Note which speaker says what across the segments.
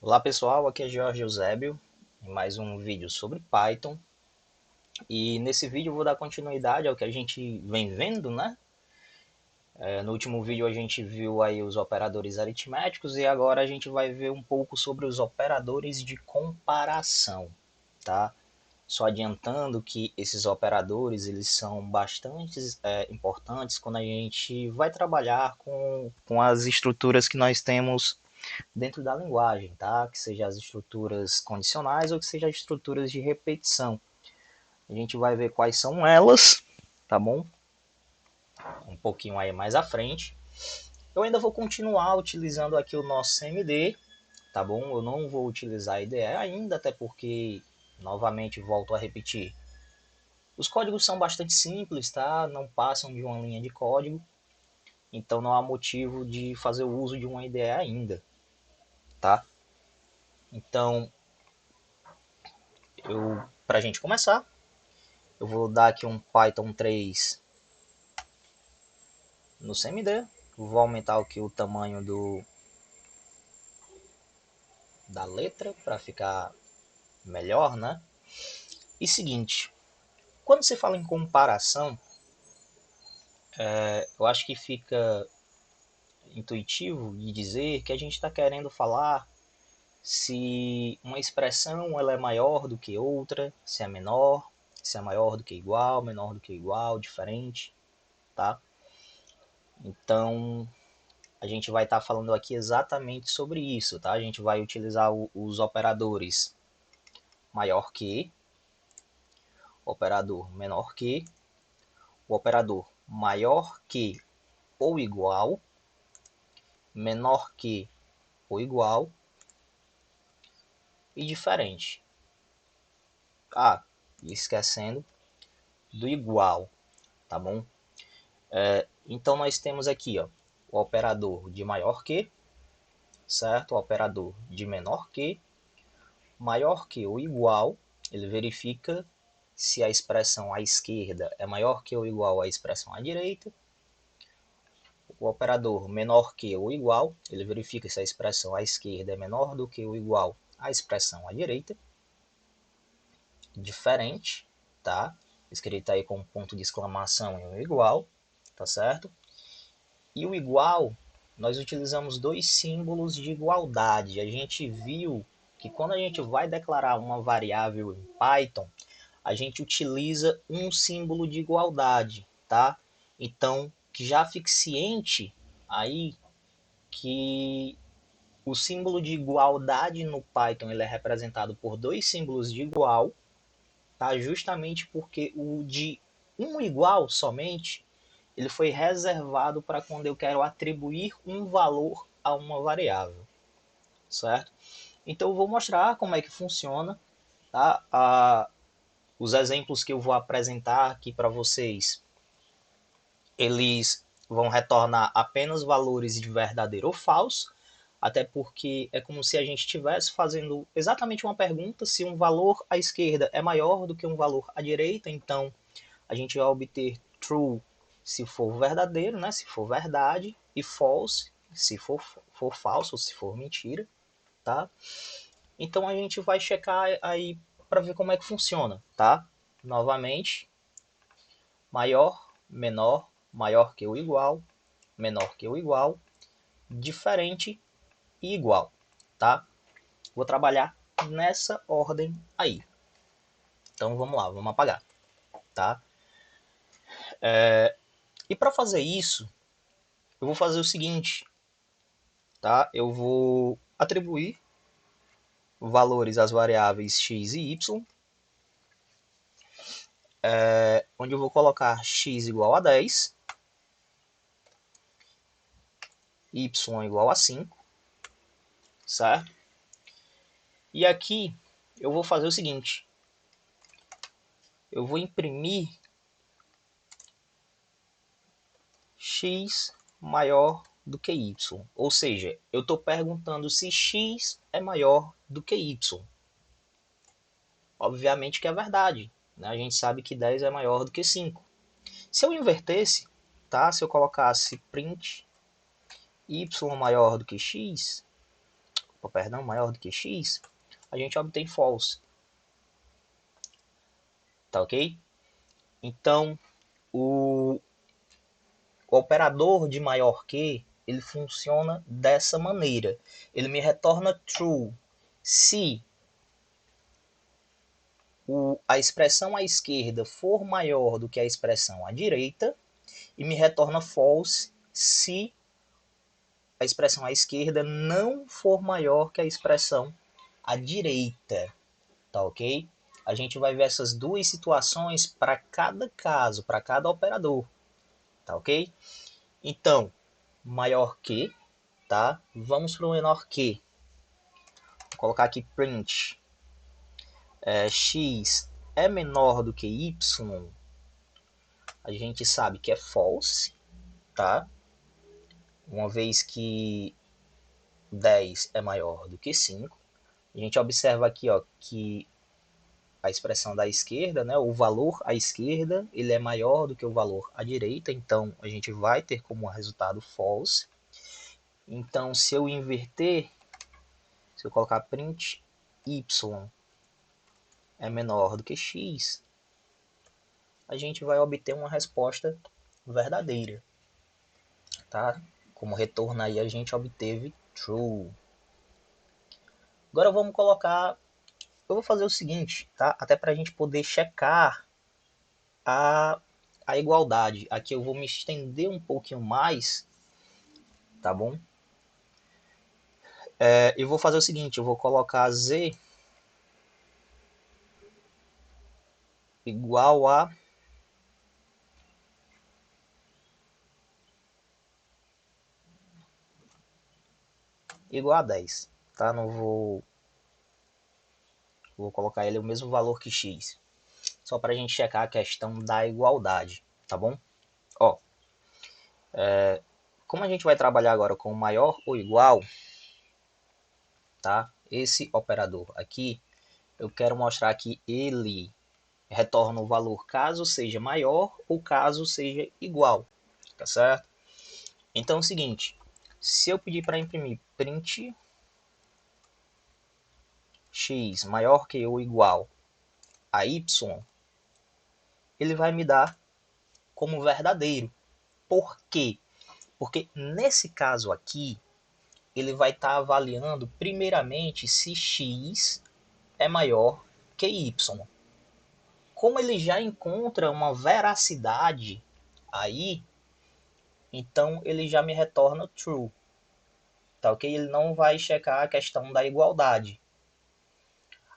Speaker 1: Olá pessoal, aqui é Jorge Eusébio, em mais um vídeo sobre Python. E nesse vídeo eu vou dar continuidade ao que a gente vem vendo, né? No último vídeo a gente viu aí os operadores aritméticos e agora a gente vai ver um pouco sobre os operadores de comparação, tá? Só adiantando que esses operadores eles são bastante importantes quando a gente vai trabalhar com as estruturas que nós temos dentro da linguagem, tá? Que seja as estruturas condicionais ou que seja as estruturas de repetição. A gente vai ver quais são elas, tá bom? Um pouquinho aí mais à frente. Eu ainda vou continuar utilizando aqui o nosso CMD, tá bom? Eu não vou utilizar a IDE ainda, até porque, novamente, volto a repetir, os códigos são bastante simples, tá? Não passam de uma linha de código, então não há motivo de fazer o uso de uma IDE ainda, tá? Então, para a gente começar, eu vou dar aqui um Python 3 no CMD. Vou aumentar aqui o tamanho da letra para ficar melhor, né? E seguinte, quando você fala em comparação, eu acho que fica intuitivo de dizer que a gente está querendo falar se uma expressão ela é maior do que outra, se é menor, se é maior do que igual, menor do que igual, diferente, tá? Então, a gente vai estar falando aqui exatamente sobre isso, tá? A gente vai utilizar os operadores maior que, operador menor que, o operador maior que ou igual, menor que ou igual e diferente. Ah, e esquecendo do igual, tá bom? Então nós temos aqui, ó, o operador de maior que, certo? O operador de menor que, maior que ou igual, ele verifica se a expressão à esquerda é maior que ou igual à expressão à direita. O operador menor que ou igual, ele verifica se a expressão à esquerda é menor do que ou igual à expressão à direita. Diferente, tá? Escrito aí com um ponto de exclamação e um igual, tá certo? E o igual, nós utilizamos dois símbolos de igualdade. A gente viu que quando a gente vai declarar uma variável em Python, a gente utiliza um símbolo de igualdade, tá? Então, que já fique ciente aí que o símbolo de igualdade no Python ele é representado por dois símbolos de igual, tá? Justamente porque o de um igual somente ele foi reservado para quando eu quero atribuir um valor a uma variável, certo? Então eu vou mostrar como é que funciona, tá? Os exemplos que eu vou apresentar aqui para vocês, eles vão retornar apenas valores de verdadeiro ou falso, até porque é como se a gente estivesse fazendo exatamente uma pergunta se um valor à esquerda é maior do que um valor à direita, então a gente vai obter true se for verdadeiro, né, se for verdade, e false se for falso, ou se for mentira, tá? Então a gente vai checar aí para ver como é que funciona, tá? Novamente, maior, menor, maior que ou igual, menor que ou igual, diferente e igual, tá? Vou trabalhar nessa ordem aí. Então vamos lá, vamos apagar, tá? E para fazer isso, eu vou fazer o seguinte, tá? Eu vou atribuir valores às variáveis x e y, onde eu vou colocar x igual a 10, y igual a 5, certo? E aqui eu vou fazer o seguinte, eu vou imprimir x maior do que y, ou seja, eu estou perguntando se x é maior do que y. Obviamente que é verdade, né? A gente sabe que 10 é maior do que 5. Se eu invertesse, tá? Se eu colocasse print y maior do que x, perdão, maior do que x, a gente obtém false. Tá ok? Então, o operador de maior que, ele funciona dessa maneira. Ele me retorna true se a expressão à esquerda for maior do que a expressão à direita, e me retorna false se a expressão à esquerda não for maior que a expressão à direita. Tá ok? A gente vai ver essas duas situações para cada caso, para cada operador. Tá ok? Então, maior que, tá? Vamos para o menor que. Vou colocar aqui print. X é menor do que y. A gente sabe que é false, tá? Uma vez que 10 é maior do que 5. A gente observa aqui, ó, que a expressão da esquerda, né, o valor à esquerda, ele é maior do que o valor à direita, então a gente vai ter como resultado false. Então, se eu inverter, se eu colocar print y é menor do que x, a gente vai obter uma resposta verdadeira, tá? Como retorno aí a gente obteve true. Agora vamos colocar, eu vou fazer o seguinte, tá? Até para a gente poder checar a, a igualdade. Aqui eu vou me estender um pouquinho mais, tá bom? Eu vou fazer o seguinte, eu vou colocar z igual a igual a 10, tá? Não vou colocar ele o mesmo valor que x, só para a gente checar a questão da igualdade, tá bom? Ó, como a gente vai trabalhar agora com maior ou igual, tá? Esse operador aqui, eu quero mostrar que ele retorna o valor caso seja maior ou caso seja igual, tá certo? Então é o seguinte, se eu pedir para imprimir print x maior que ou igual a y, ele vai me dar como verdadeiro. Por quê? Porque nesse caso aqui, ele vai estar avaliando primeiramente se x é maior que y. Como ele já encontra uma veracidade aí, então ele já me retorna true, tá ok? Ele não vai checar a questão da igualdade.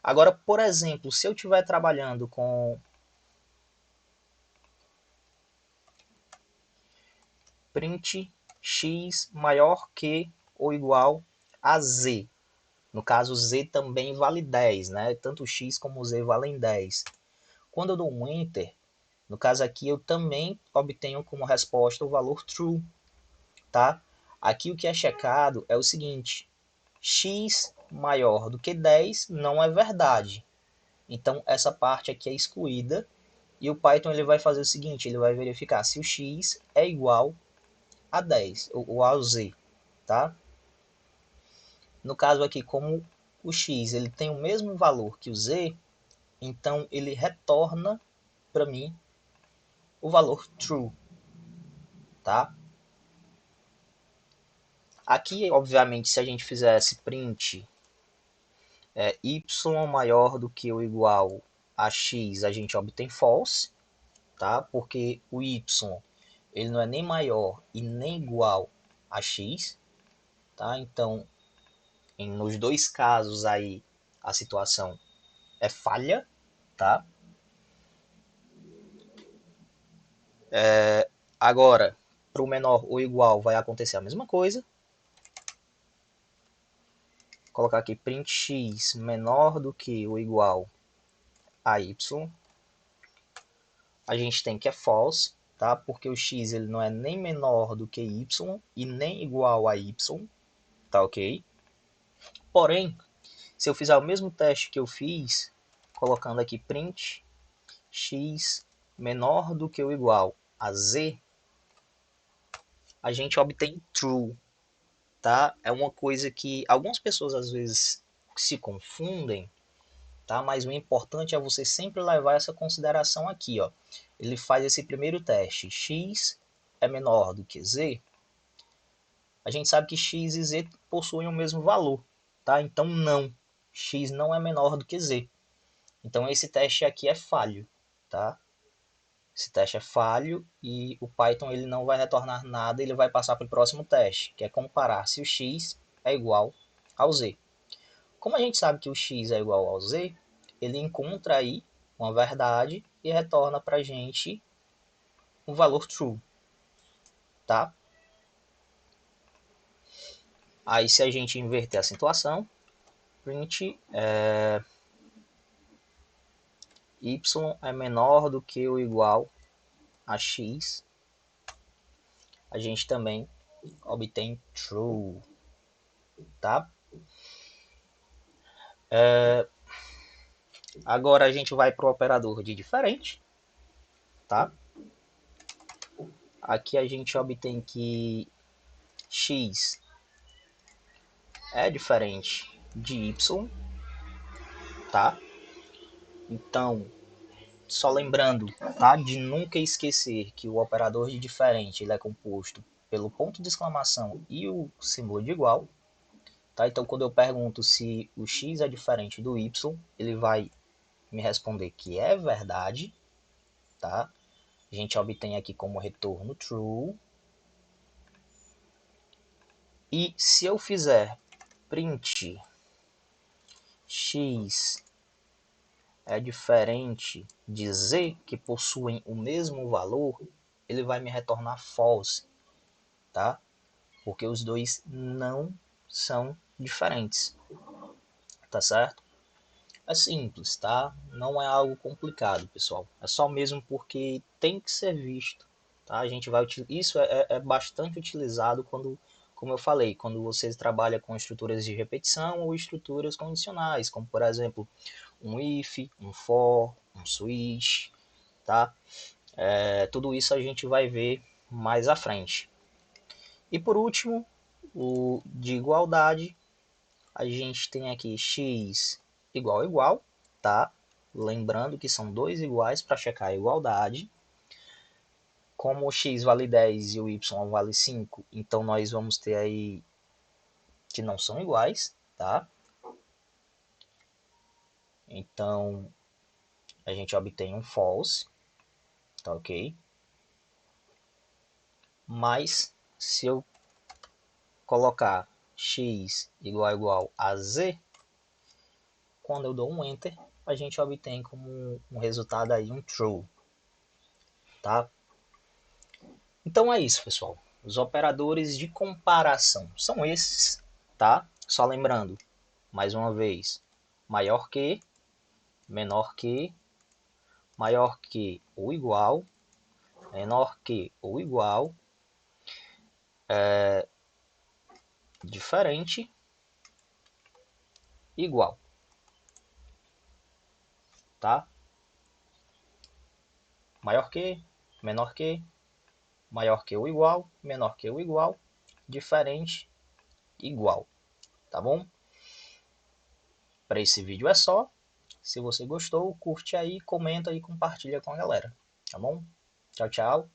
Speaker 1: Agora, por exemplo, se eu estiver trabalhando com print x maior que ou igual a z, no caso z também vale 10, né? Tanto x como z valem 10. Quando eu dou um enter, no caso aqui eu também obtenho como resposta o valor true, tá? Aqui o que é checado é o seguinte, x maior do que 10 não é verdade. Então essa parte aqui é excluída e o Python ele vai fazer o seguinte, ele vai verificar se o x é igual a 10, ou ao z, tá? No caso aqui, como o x ele tem o mesmo valor que o z, então ele retorna para mim o valor true, tá? Aqui, obviamente, se a gente fizesse print y maior do que ou igual a x, a gente obtém false, tá? Porque o y ele não é nem maior e nem igual a x, tá? Então, nos dois casos aí, a situação é falha, tá? Agora, para o menor ou igual vai acontecer a mesma coisa. Vou colocar aqui print x menor do que ou igual a y. A gente tem que é false, tá? Porque o x ele não é nem menor do que y e nem igual a y, tá ok? Porém, se eu fizer o mesmo teste que eu fiz, colocando aqui print x menor do que ou igual a z, a gente obtém true, tá? É uma coisa que algumas pessoas às vezes se confundem, tá? Mas o importante é você sempre levar essa consideração aqui, ó. Ele faz esse primeiro teste, x é menor do que z. A gente sabe que x e z possuem o mesmo valor, tá? Então não, x não é menor do que z. Então esse teste aqui é falho, tá? Esse teste é falho e o Python ele não vai retornar nada, ele vai passar para o próximo teste, que é comparar se o x é igual ao z. Como a gente sabe que o x é igual ao z, ele encontra aí uma verdade e retorna para a gente um valor true, tá? Aí se a gente inverter a situação, print y é menor do que ou igual a x, a gente também obtém true, tá? Agora a gente vai para o operador de diferente, tá? Aqui a gente obtém que x é diferente de y, tá? Então, só lembrando, tá? De nunca esquecer que o operador de diferente ele é composto pelo ponto de exclamação e o símbolo de igual, tá? Então, quando eu pergunto se o x é diferente do y, ele vai me responder que é verdade, tá? A gente obtém aqui como retorno true. E se eu fizer print x é diferente de z, que possuem o mesmo valor, ele vai me retornar false, tá? Porque os dois não são diferentes, tá certo? É simples, tá? Não é algo complicado, pessoal. É só mesmo porque tem que ser visto, tá? A gente vai isso é bastante utilizado quando, como eu falei, quando você trabalha com estruturas de repetição ou estruturas condicionais, como por exemplo um if, um for, um switch, tá? Tudo isso a gente vai ver mais à frente. E por último, o de igualdade, a gente tem aqui x igual a igual, tá? Lembrando que são dois iguais para checar a igualdade. Como o x vale 10 e o y vale 5, então nós vamos ter aí que não são iguais, tá? Então a gente obtém um false, tá ok? Mas se eu colocar x igual a z, quando eu dou um enter, a gente obtém como um resultado aí um true, tá? Então é isso, pessoal. Os operadores de comparação são esses, tá? Só lembrando, mais uma vez, maior que, menor que, maior que ou igual, menor que ou igual, diferente, igual, tá? Maior que, menor que, maior que ou igual, menor que ou igual, diferente, igual, tá bom? Para esse vídeo é só. Se você gostou, curte aí, comenta e compartilha com a galera, tá bom? Tchau, tchau.